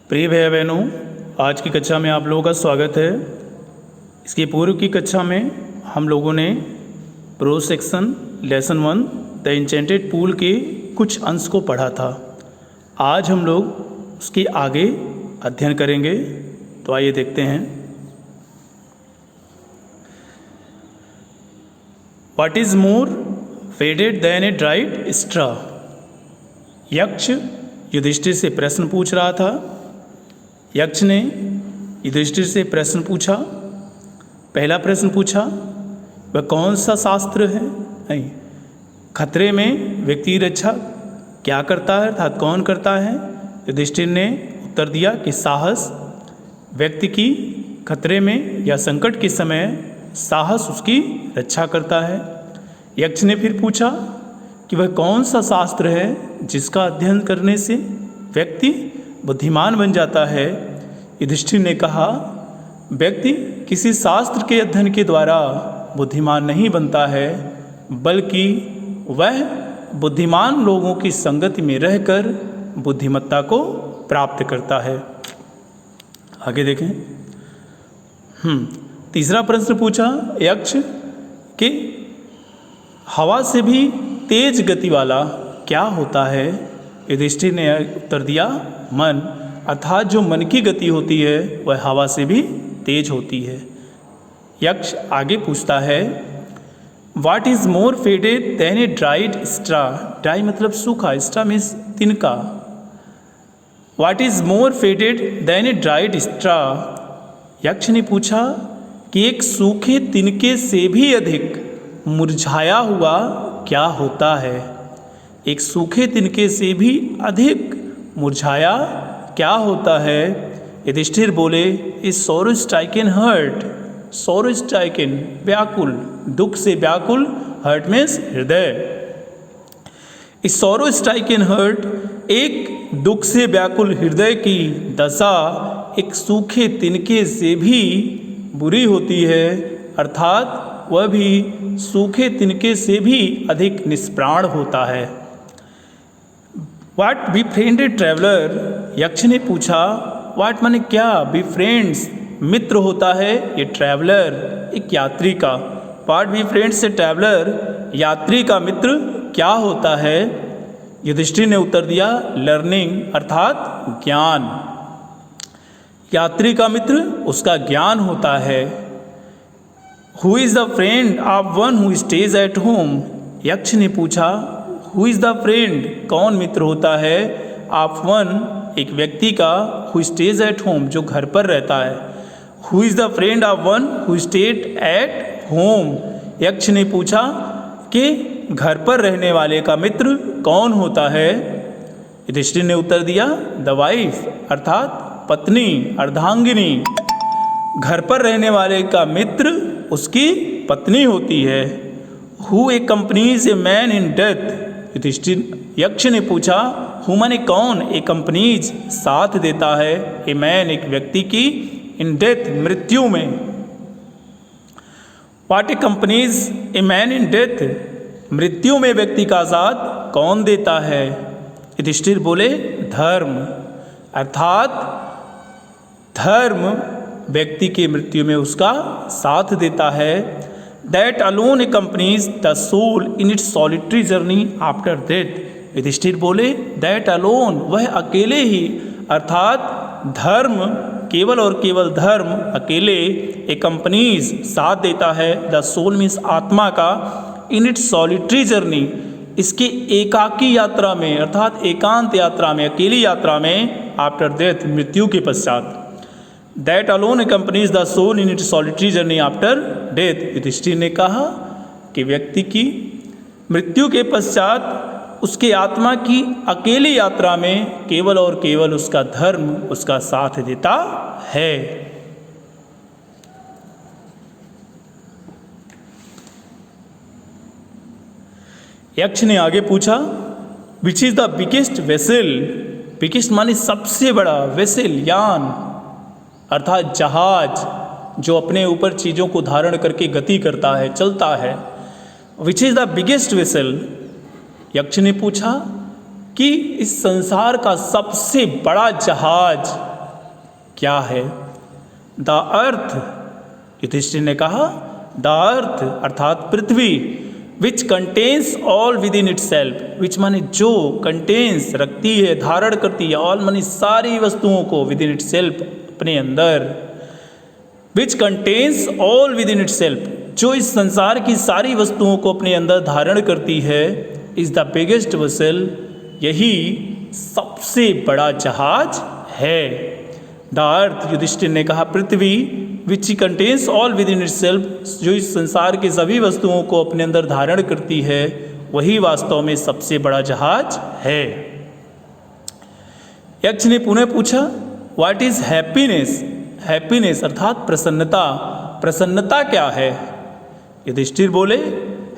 प्रिय भाई बहनों, आज की कक्षा में आप लोगों का स्वागत है। इसके पूर्व की कक्षा में हम लोगों ने pro section lesson 1 the enchanted pool के कुछ अंश को पढ़ा था। आज हम लोग उसके आगे अध्ययन करेंगे, तो आइए देखते हैं। What is more faded than a dried straw? यक्ष युधिष्ठिर से प्रश्न पूछ रहा था। यक्ष ने युधिष्ठिर से प्रश्न पूछा। पहला प्रश्न पूछा, वह कौन सा शास्त्र है? नहीं, खतरे में व्यक्ति रक्षा क्या करता है, अर्थात कौन करता है? युधिष्ठिर ने उत्तर दिया कि साहस व्यक्ति की खतरे में या संकट के समय साहस उसकी रक्षा करता है। यक्ष ने फिर पूछा कि वह कौन सा शास्त्र है जिसका अध्ययन करने से व्यक्ति बुद्धिमान बन जाता है? युधिष्ठिर ने कहा, व्यक्ति किसी शास्त्र के अध्ययन के द्वारा बुद्धिमान नहीं बनता है, बल्कि वह बुद्धिमान लोगों की संगति में रहकर बुद्धिमत्ता को प्राप्त करता है। आगे देखें। तीसरा प्रश्न पूछा यक्ष कि हवा से भी तेज गति वाला क्या होता है? युधिष्ठिर ने उत्तर दिया, मन, अर्थात जो मन की गति होती है वह हवा से भी तेज होती है। यक्ष आगे पूछता है, what is more faded than a dried straw? Dry मतलब सूखा, स्ट्रॉ मीन्स तिनका। What is more faded than a dried straw? यक्ष ने पूछा कि एक सूखे तिनके से भी अधिक मुरझाया हुआ क्या होता है? एक सूखे तिनके से भी अधिक मुरझाया क्या होता है? युधिष्ठिर बोले, इस सोरो स्ट्राइकन हर्ट। सोरो स्ट्राइकन व्याकुल, दुख से व्याकुल, हर्ट मीन्स हृदय। इस सोरो स्ट्राइकन हर्ट, एक दुख से व्याकुल हृदय की दशा एक सूखे तिनके से भी बुरी होती है, अर्थात वह भी सूखे तिनके से भी अधिक निष्प्राण होता है। What befriended traveller? यक्ष ने पूछा, व्हाट माने क्या? बिफ्रेंड्स मित्र होता है, ये ट्रैवलर एक यात्री का। व्हाट बिफ्रेंड्स ए ट्रैवलर, यात्री का मित्र क्या होता है? युधिष्ठिर ने उत्तर दिया, लर्निंग अर्थात ज्ञान। यात्री का मित्र उसका ज्ञान होता है। Who is the friend of one who stays at home? यक्ष ने पूछा, हु इज द फ्रेंड, कौन मित्र होता है? ऑफ वन, एक व्यक्ति का, हु स्टेज एट होम, जो घर पर रहता है। Who is the friend of one who stayed at home? यक्ष ने पूछा कि घर पर रहने वाले का मित्र कौन होता है? युधिष्ठिर ने उत्तर दिया, द वाइफ अर्थात पत्नी, अर्धांगिनी। घर पर रहने वाले का मित्र उसकी पत्नी होती है। Who accompanies a man in death? Yudhishthira Yaksha ने पूछा, हु माने कौन? ए कंपनीज साथ देता है, ए मैन एक व्यक्ति की, इन डेथ मृत्यु में। What A companies A man in death? मृत्यु में व्यक्ति का साथ कौन देता है? युधिष्ठिर बोले, धर्म अर्थात धर्म व्यक्ति की मृत्यु में उसका साथ देता है। That alone accompanies the soul in its solitary journey after death? Yudhishthir बोले, दैट अलोन, वह अकेले ही, अर्थात धर्म, केवल और केवल धर्म अकेले, accompanies साथ देता है, द सोल मीन्स आत्मा का, इन इट्स सॉलिटरी जर्नी, इसके एकाकी यात्रा में, अर्थात एकांत यात्रा में, अकेली यात्रा में, आफ्टर डेथ मृत्यु के पश्चात। That alone accompanies the soul in its solitary journey after death? Yudhishthir ने कहा कि व्यक्ति की मृत्यु के पश्चात उसके आत्मा की अकेली यात्रा में केवल और केवल उसका धर्म उसका साथ देता है। यक्ष ने आगे पूछा, which is the biggest vessel? Biggest माने सबसे बड़ा, वेसल यान अर्थात जहाज, जो अपने ऊपर चीज़ों को धारण करके गति करता है, चलता है। Which is the biggest vessel? यक्ष ने पूछा कि इस संसार का सबसे बड़ा जहाज क्या है? द अर्थ, युधिष्ठिर ने कहा, द अर्थ अर्थात पृथ्वी, which contains all within itself, which माने जो, कंटेन्स रखती है, धारण करती है, ऑल माने सारी वस्तुओं को, विद इन इट सेल्फ अपने अंदर, विच contains all within itself, जो इस संसार की सारी वस्तुओं को अपने अंदर धारण करती है, इज द बिगेस्ट वेसल, यही सबसे बड़ा जहाज है। द अर्थ, युधिष्ठिर ने कहा, पृथ्वी, which contains all within itself, जो इस संसार की सभी वस्तुओं को अपने अंदर धारण करती है, वही वास्तव में सबसे बड़ा जहाज है। यक्ष ने पुनः पूछा, व्हाट इज हैप्पीनेस? हैप्पीनेस अर्थात प्रसन्नता, प्रसन्नता क्या है? युधिष्ठिर बोले,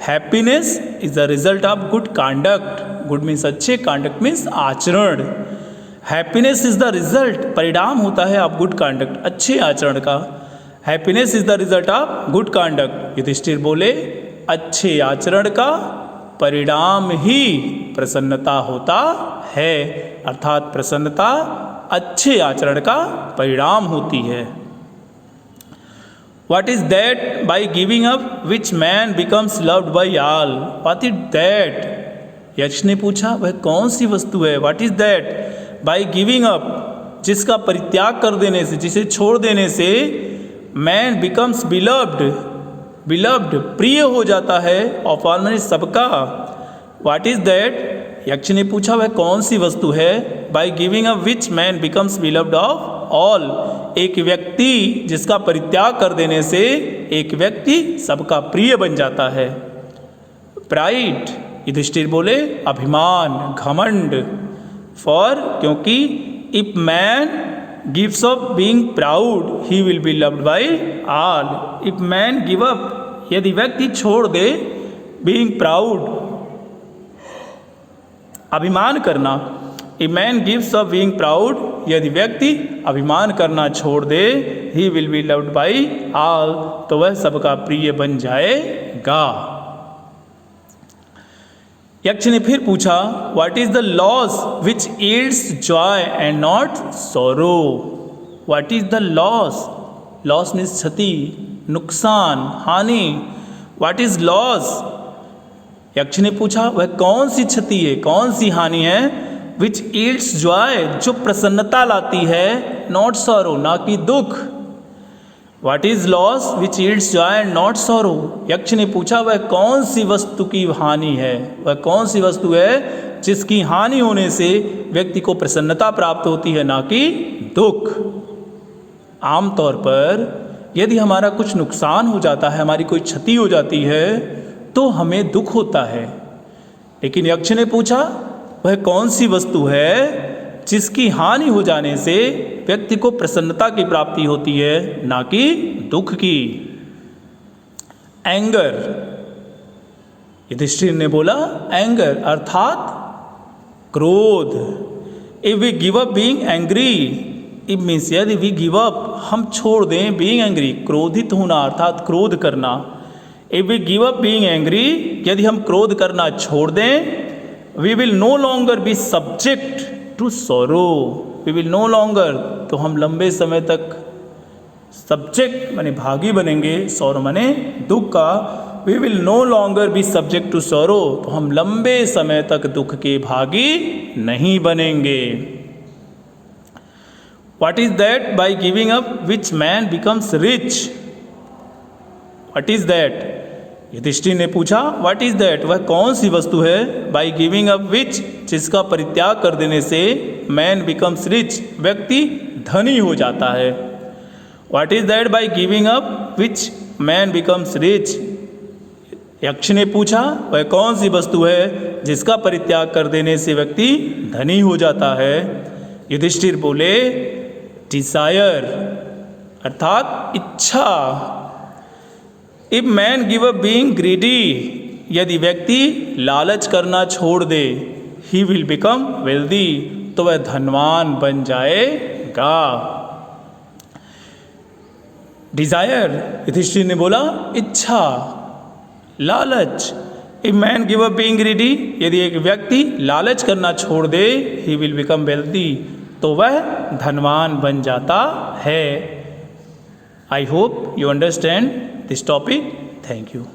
happiness is the result of good conduct. Good means अच्छे, कांडक्ट मीन्स आचरण। हैप्पीनेस इज द रिजल्ट, परिणाम होता है ऑफ गुड कांडक्ट, अच्छे आचरण का। Happiness is the result of good conduct. Yudhishthira बोले, अच्छे आचरण का परिणाम ही प्रसन्नता होता है, अर्थात प्रसन्नता अच्छे आचरण का परिणाम होती है। What is that by giving up which man becomes loved by all? What is that? यक्ष ने पूछा, वह कौन सी वस्तु है? What is that? By giving up, जिसका परित्याग कर देने से, जिसे छोड़ देने से, man becomes beloved, beloved प्रिय हो जाता है, of all माने सबका। What is that? यक्ष ने पूछा, वह कौन सी वस्तु है? By giving up which man becomes beloved of all, एक व्यक्ति जिसका परित्याग कर देने से एक व्यक्ति सबका प्रिय बन जाता है। प्राइड, युधिष्ठिर बोले, अभिमान, घमंड। फॉर, क्योंकि if man gives up being proud he will be loved by all. If man give up, यदि व्यक्ति छोड़ दे, बीइंग प्राउड अभिमान करना, a man gives up being proud, यदि व्यक्ति अभिमान करना छोड़ दे, he will be loved by all, तो वह सबका प्रिय बन जाएगा। यक्ष ने फिर पूछा, what is the loss which yields Joy and not sorrow? What is the loss? Loss means क्षति, नुकसान, हानि। What is loss? यक्ष ने पूछा, वह कौन सी क्षति है, कौन सी हानि है? विच ईल्ड्स जॉय, जो प्रसन्नता लाती है, नॉट सॉरो, ना कि दुख। What is loss which yields Joy and not sorrow? यक्ष ने पूछा, वह कौन सी वस्तु की हानि है, वह कौन सी वस्तु है जिसकी हानि होने से व्यक्ति को प्रसन्नता प्राप्त होती है, ना कि दुख। आमतौर पर यदि हमारा कुछ नुकसान हो जाता है, हमारी कोई क्षति हो जाती है, तो हमें दुख होता है। लेकिन यक्ष ने पूछा, वह कौन सी वस्तु है जिसकी हानि हो जाने से व्यक्ति को प्रसन्नता की प्राप्ति होती है, ना कि दुख की? एंगर, युधिष्ठिर ने बोला, एंगर अर्थात क्रोध। If we give up being angry, if means यदि वी गिव अप, हम छोड़ दें, बीइंग एंग्री क्रोधित होना अर्थात क्रोध करना। If we give up being angry, यदि हम क्रोध करना छोड़ दें, we will no longer be subject to sorrow. We will no longer, तो हम लंबे समय तक सब्जेक्ट माने भागी बनेंगे, सोरो माने दुख का। We will no longer be subject to sorrow, तो हम लंबे समय तक दुख के भागी नहीं बनेंगे। What is that by giving up which man becomes rich? What is that? Yudhishthir ने पूछा, व्हाट इज दैट, वह कौन सी वस्तु है? बाय गिविंग अप विच, जिसका परित्याग कर देने से मैन बिकम्स रिच, व्यक्ति धनी हो जाता है। What is that by giving up which man becomes rich? यक्ष ने पूछा, वह कौन सी वस्तु है जिसका परित्याग कर देने से व्यक्ति धनी हो जाता है? युधिष्ठिर बोले, डिजायर अर्थात इच्छा। If man give up being greedy, यदि व्यक्ति लालच करना छोड़ दे, ही विल बिकम वेल्दी, तो वह धनवान बन जाएगा। डिजायर, युधिष्ठिर ने बोला, इच्छा, लालच। If man give up being greedy, यदि एक व्यक्ति लालच करना छोड़ दे, ही विल बिकम वेल्दी, तो वह धनवान बन जाता है। I hope you understand this topic. Thank you.